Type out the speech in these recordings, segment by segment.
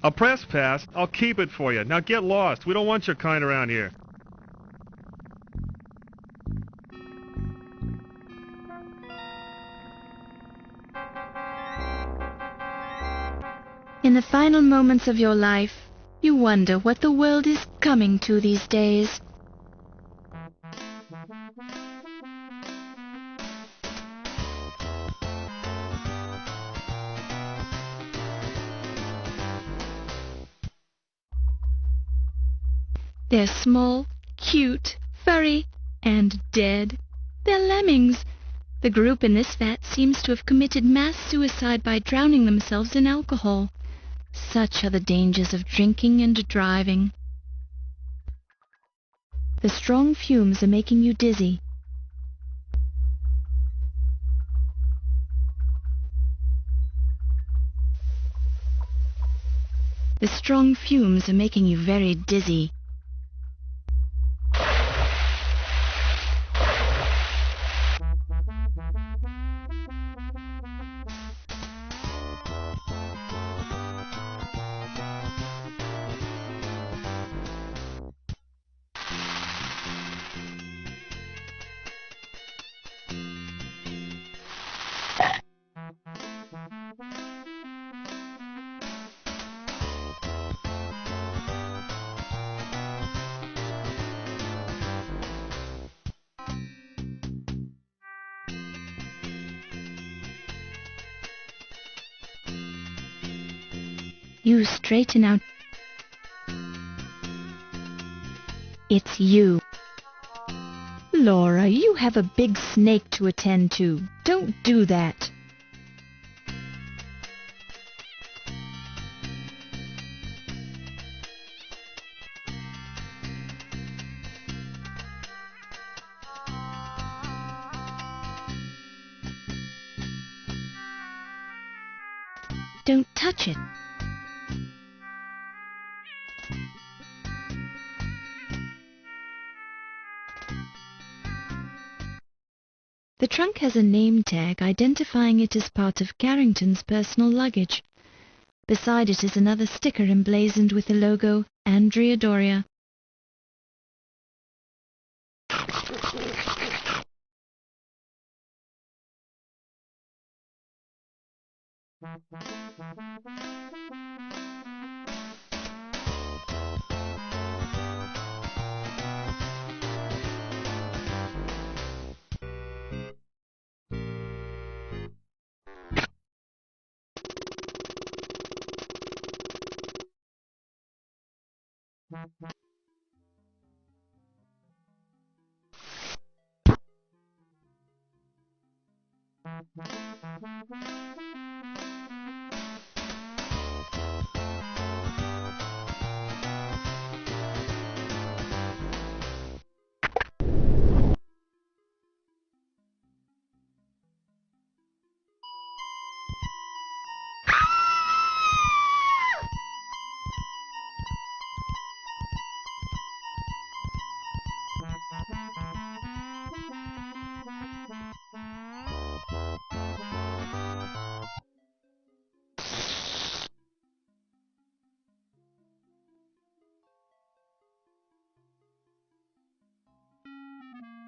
I'll press pass. I'll keep it for you. Now get lost. We don't want your kind around here. In the final moments of your life, you wonder what the world is coming to these days. They're small, cute, furry, and dead. They're lemmings. The group in this vat seems to have committed mass suicide by drowning themselves in alcohol. Such are the dangers of drinking and driving. The strong fumes are making you dizzy. The strong fumes are making you very dizzy. You straighten out. It's you. Laura, you have a big snake to attend to. Don't do that. Don't touch it. The trunk has a name tag identifying it as part of Carrington's personal luggage. Beside it is another sticker emblazoned with the logo Andrea Doria.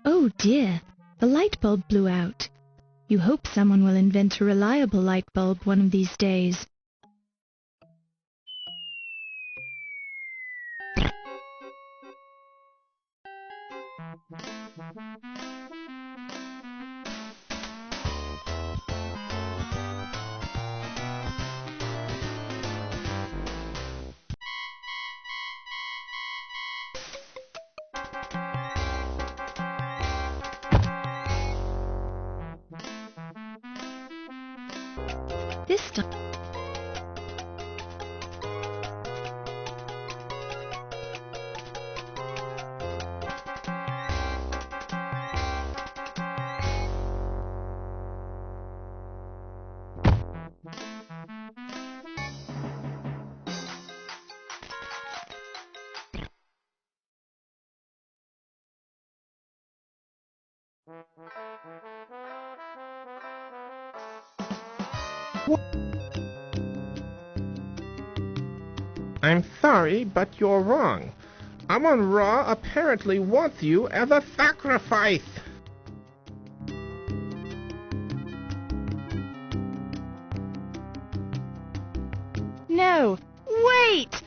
Oh dear, the light bulb blew out. You hope someone will invent a reliable light bulb one of these days. This time, I'm sorry, but you're wrong. Amon Ra apparently wants you as a sacrifice. No! Wait!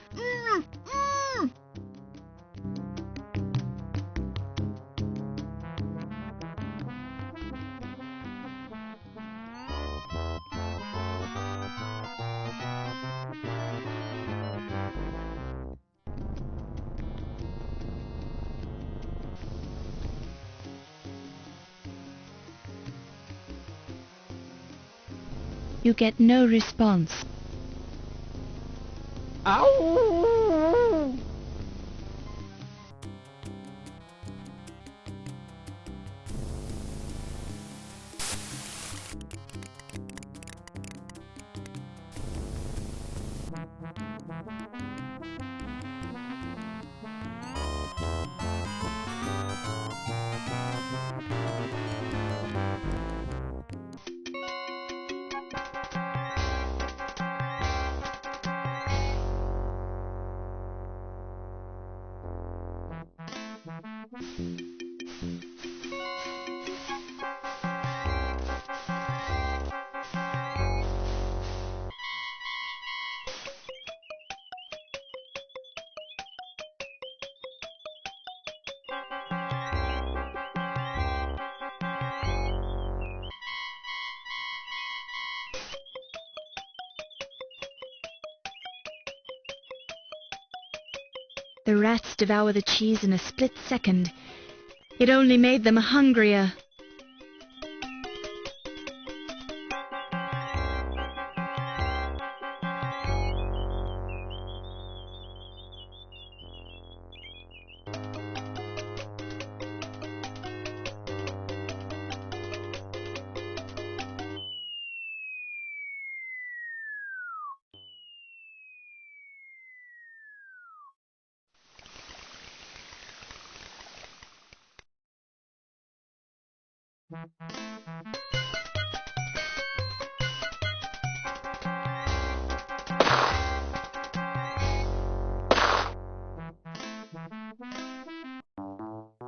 You get no response. Ow! The rats devour the cheese in a split second. It only made them hungrier.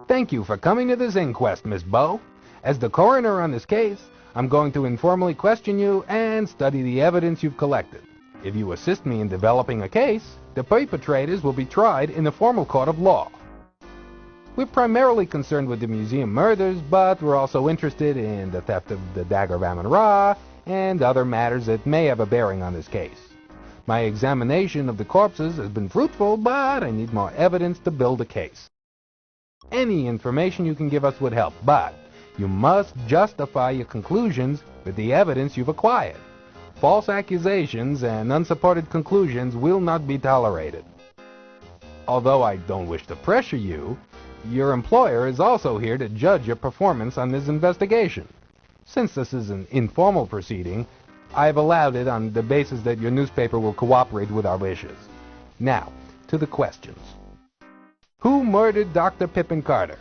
Thank you for coming to this inquest, Miss Bow. As the coroner on this case, I'm going to informally question you and study the evidence you've collected. If you assist me in developing a case, the perpetrators will be tried in the formal court of law. We're primarily concerned with the museum murders, but we're also interested in the theft of the Dagger of Amon Ra and other matters that may have a bearing on this case. My examination of the corpses has been fruitful, but I need more evidence to build a case. Any information you can give us would help, but you must justify your conclusions with the evidence you've acquired. False accusations and unsupported conclusions will not be tolerated. Although I don't wish to pressure you, your employer is also here to judge your performance on this investigation. Since this is an informal proceeding, I've allowed it on the basis that your newspaper will cooperate with our wishes. Now, to the questions. Who murdered Dr. Pippin Carter?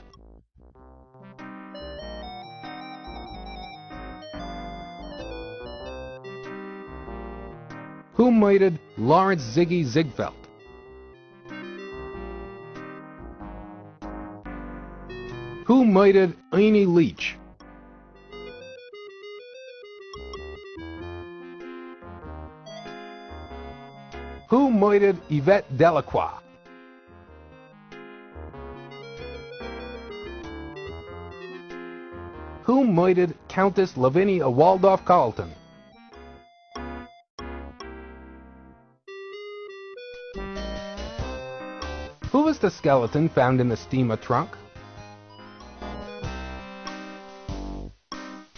Who murdered Lawrence Ziggy Ziegfeld? Who murdered Ernie Leach? Who murdered Yvette Delacroix? Who murdered Countess Lavinia Waldorf-Carleton? Who was the skeleton found in the steamer trunk?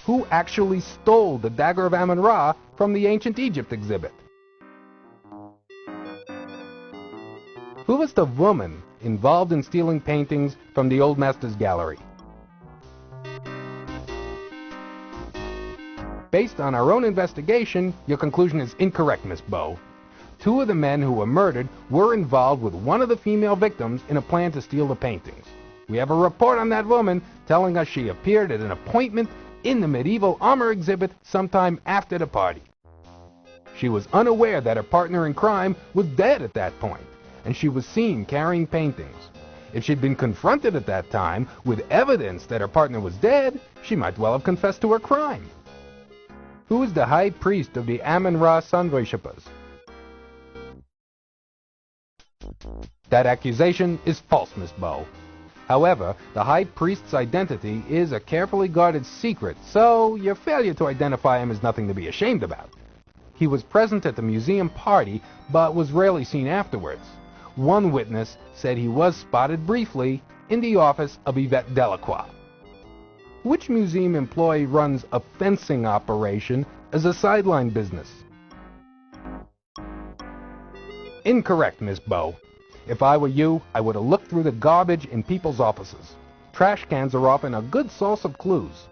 Who actually stole the Dagger of Amon Ra from the Ancient Egypt exhibit? Who was the woman involved in stealing paintings from the Old Masters Gallery? Based on our own investigation, your conclusion is incorrect, Miss Bow. Two of the men who were murdered were involved with one of the female victims in a plan to steal the paintings. We have a report on that woman telling us she appeared at an appointment in the medieval armor exhibit sometime after the party. She was unaware that her partner in crime was dead at that point, and she was seen carrying paintings. If she'd been confronted at that time with evidence that her partner was dead, she might well have confessed to her crime. Who is the high priest of the Amon Ra sun worshippers? That accusation is false, Miss Bow. However, the high priest's identity is a carefully guarded secret, so your failure to identify him is nothing to be ashamed about. He was present at the museum party, but was rarely seen afterwards. One witness said he was spotted briefly in the office of Yvette Delacroix. Which museum employee runs a fencing operation as a sideline business? Incorrect, Miss Bow. If I were you, I would have looked through the garbage in people's offices. Trash cans are often a good source of clues.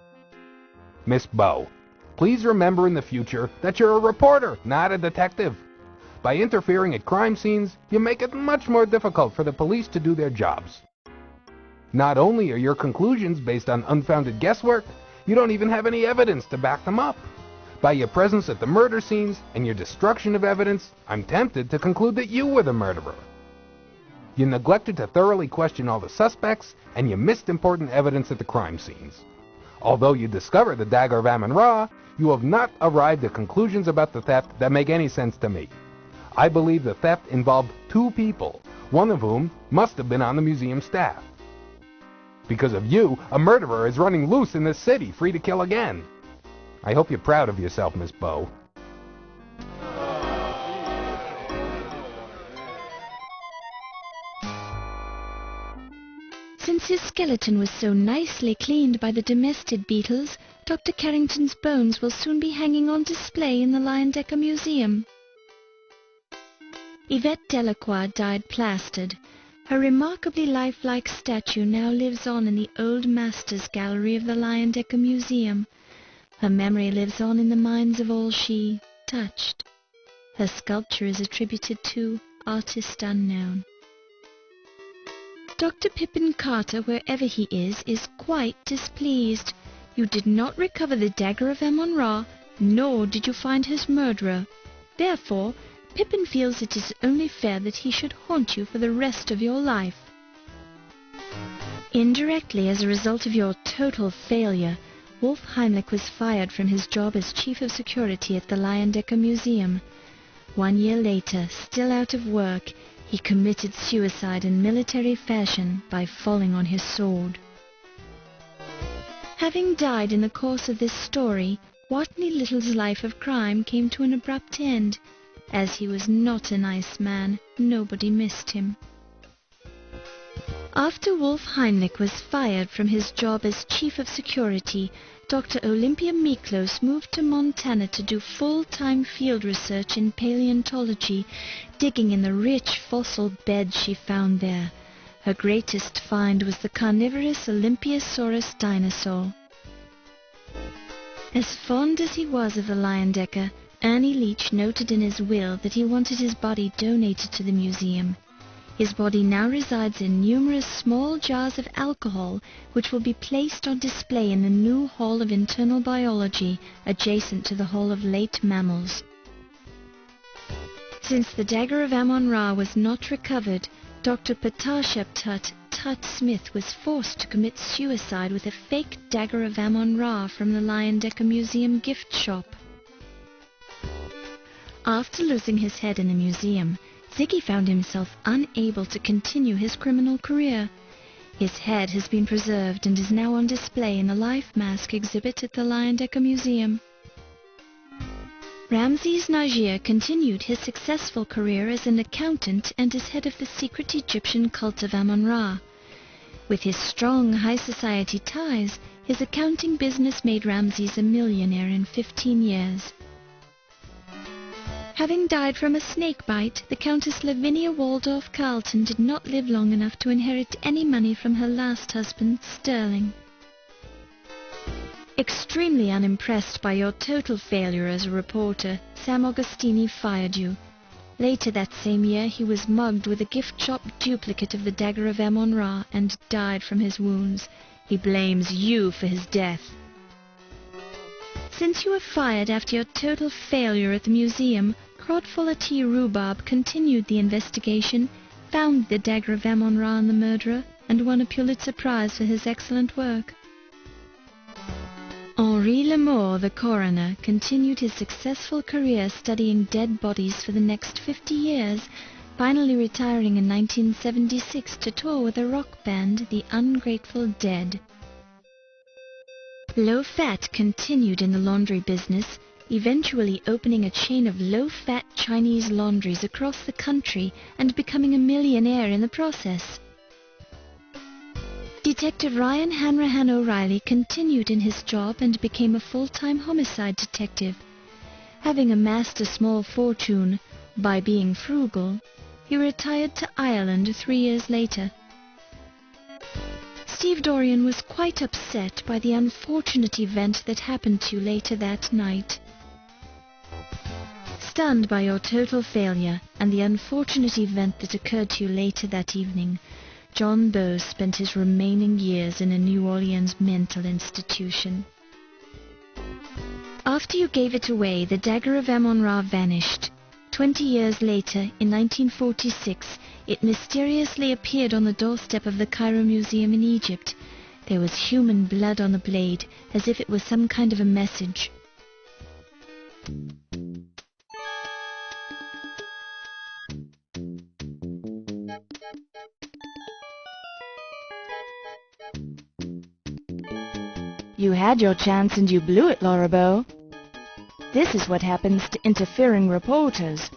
Miss Bow, please remember in the future that you're a reporter, not a detective. By interfering at crime scenes, you make it much more difficult for the police to do their jobs. Not only are your conclusions based on unfounded guesswork, you don't even have any evidence to back them up. By your presence at the murder scenes and your destruction of evidence, I'm tempted to conclude that you were the murderer. You neglected to thoroughly question all the suspects, and you missed important evidence at the crime scenes. Although you discovered the Dagger of Amon Ra, you have not arrived at conclusions about the theft that make any sense to me. I believe the theft involved two people, one of whom must have been on the museum staff. Because of you, a murderer is running loose in this city, free to kill again. I hope you're proud of yourself, Miss Bow. Since his skeleton was so nicely cleaned by the domestic beetles, Dr. Carrington's bones will soon be hanging on display in the Leyendecker Museum. Yvette Delacroix died plastered. Her remarkably lifelike statue now lives on in the Old Masters Gallery of the Leyendecker Museum. Her memory lives on in the minds of all she touched. Her sculpture is attributed to artist unknown. Dr. Pippin Carter, wherever he is quite displeased. You did not recover the Dagger of Amon Ra, nor did you find his murderer. Therefore, Pippin feels it is only fair that he should haunt you for the rest of your life. Indirectly, as a result of your total failure, Wolf Heimlich was fired from his job as Chief of Security at the Leyendecker Museum. 1 year later, still out of work, he committed suicide in military fashion by falling on his sword. Having died in the course of this story, Watney Little's life of crime came to an abrupt end. As he was not a nice man, nobody missed him. After Wolf Heimlich was fired from his job as Chief of Security, Dr. Olympia Miklos moved to Montana to do full-time field research in paleontology, digging in the rich fossil beds she found there. Her greatest find was the carnivorous Olympiasaurus dinosaur. As fond as he was of the Leyendecker, Ernie Leach noted in his will that he wanted his body donated to the museum. His body now resides in numerous small jars of alcohol, which will be placed on display in the new Hall of Internal Biology, adjacent to the Hall of Late Mammals. Since the Dagger of Amon Ra was not recovered, Dr. Patashep Tut Smith was forced to commit suicide with a fake Dagger of Amon Ra from the Leyendecker Museum gift shop. After losing his head in the museum, Ziggy found himself unable to continue his criminal career. His head has been preserved and is now on display in the life mask exhibit at the Leyendecker Museum. Ramses Najir continued his successful career as an accountant and as head of the secret Egyptian cult of Amon Ra. With his strong high society ties, his accounting business made Ramses a millionaire in 15 years. Having died from a snake bite, the Countess Lavinia Waldorf Carleton did not live long enough to inherit any money from her last husband, Sterling. Extremely unimpressed by your total failure as a reporter, Sam Augustini fired you. Later that same year, he was mugged with a gift shop duplicate of the Dagger of Amon Ra and died from his wounds. He blames you for his death. Since you were fired after your total failure at the museum, Crodfuller T. Rhubarb continued the investigation, found the Dagger of Amon Ra and the murderer, and won a Pulitzer Prize for his excellent work. Henri Lemore, the coroner, continued his successful career studying dead bodies for the next 50 years, finally retiring in 1976 to tour with a rock band, the Ungrateful Dead. Low Fat continued in the laundry business, eventually opening a chain of low-fat Chinese laundries across the country and becoming a millionaire in the process. Detective Ryan Hanrahan O'Reilly continued in his job and became a full-time homicide detective. Having amassed a small fortune by being frugal, he retired to Ireland 3 years later. Steve Dorian was quite upset by the unfortunate event that happened to you later that night. Stunned by your total failure and the unfortunate event that occurred to you later that evening, John Bowe spent his remaining years in a New Orleans mental institution. After you gave it away, the Dagger of Amon Ra vanished. 20 years later, in 1946, it mysteriously appeared on the doorstep of the Cairo Museum in Egypt. There was human blood on the blade, as if it was some kind of a message. You had your chance and you blew it, Laura Bowe. This is what happens to interfering reporters.